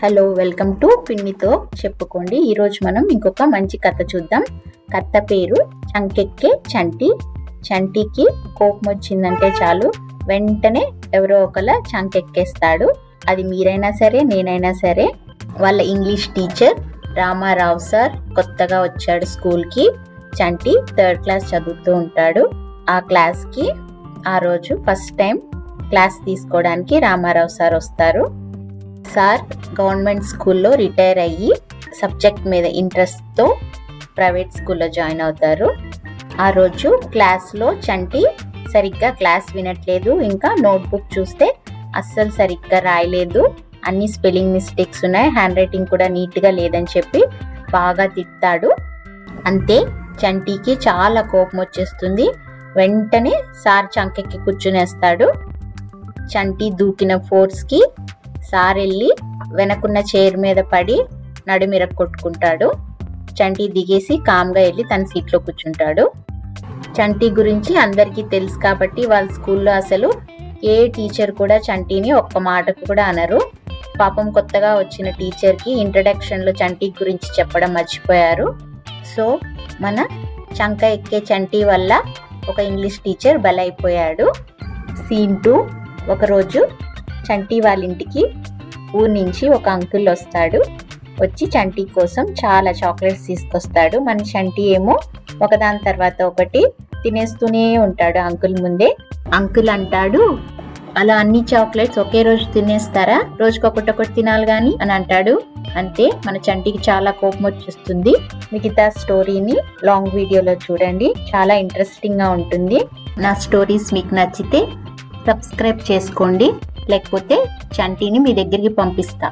Hello welcome to పిన్నితో చెప్పుకోండి. ఈరోజు మనం ఇంకొక మంచి కథ చూద్దాం. కథ పేరు చంకెక్కే చంటి. చంటికి కోపం వచ్చిందంటే చాలు వెంటనే ఎవరో ఒకల చంకెక్కేస్తాడు. అది మీరైనా సరే నేనైనా సరే. వాళ్ళ ఇంగ్లీష్ టీచర్ రామారావు సార్ కొత్తగా వచ్చాడు స్కూల్కి. చంటి 3rd క్లాస్ చదువుతూ ఉంటాడు. ఆ క్లాస్కి ఆ రోజు ఫస్ట్ టైం క్లాస్ తీసుకోవడానికి రామారావు సార్ వస్తారు. సార్ గవర్నమెంట్ స్కూల్లో రిటైర్ అయ్యి సబ్జెక్ట్ మీద ఇంట్రెస్ట్తో ప్రైవేట్ స్కూల్లో జాయిన్ అవుతారు. ఆ రోజు క్లాస్లో చంటి సరిగ్గా క్లాస్ వినట్లేదు. ఇంకా నోట్బుక్ చూస్తే అస్సలు సరిగ్గా రాయలేదు. అన్ని స్పెల్లింగ్ మిస్టేక్స్ ఉన్నాయి, హ్యాండ్ రైటింగ్ కూడా నీట్గా లేదని చెప్పి బాగా తిట్టాడు. అంతే చంటికి చాలా కోపం వచ్చేస్తుంది. వెంటనే సార్ చంకెక్కి కూర్చునేస్తాడు. చంటి దూకిన ఫోర్స్కి సార్ వెళ్ళి వెనకున్న చైర్ మీద పడి నడుమిర కొట్టుకుంటాడు. చంటి దిగేసి కామ్గా వెళ్ళి తన సీట్లో కూర్చుంటాడు. చంటి గురించి అందరికీ తెలుసు కాబట్టి వాళ్ళ స్కూల్లో అసలు ఏ టీచర్ కూడా చంటిని ఒక్క మాటకు కూడా అనరు. పాపం కొత్తగా వచ్చిన టీచర్కి ఇంట్రడక్షన్లో చంటి గురించి చెప్పడం మర్చిపోయారు. సో మన చంక ఎక్కే చంటి వల్ల ఒక ఇంగ్లీష్ టీచర్ బలైపోయాడు. సీన్ 2. ఒకరోజు చంటి వాళ్ళ ఇంటికి ఊరి నుంచి ఒక అంకుల్ వస్తాడు. వచ్చి చంటి కోసం చాలా చాక్లెట్స్ తీసుకొస్తాడు. మన చంటి ఏమో ఒకదాని తర్వాత ఒకటి తినేస్తూనే ఉంటాడు అంకుల్ ముందే. అంకుల్ అంటాడు, అలా అన్ని చాక్లెట్స్ ఒకే రోజు తినేస్తారా? రోజుకొకటొకటి తినాలి కానీ అని అంటాడు. అంతే మన చంటికి చాలా కోపం వచ్చేస్తుంది. మిగతా స్టోరీని లాంగ్ వీడియోలో చూడండి, చాలా ఇంట్రెస్టింగ్గా ఉంటుంది. నా స్టోరీస్ మీకు నచ్చితే సబ్స్క్రైబ్ చేసుకోండి, లేకపోతే చంటిని మీ దగ్గరికి పంపిస్తా.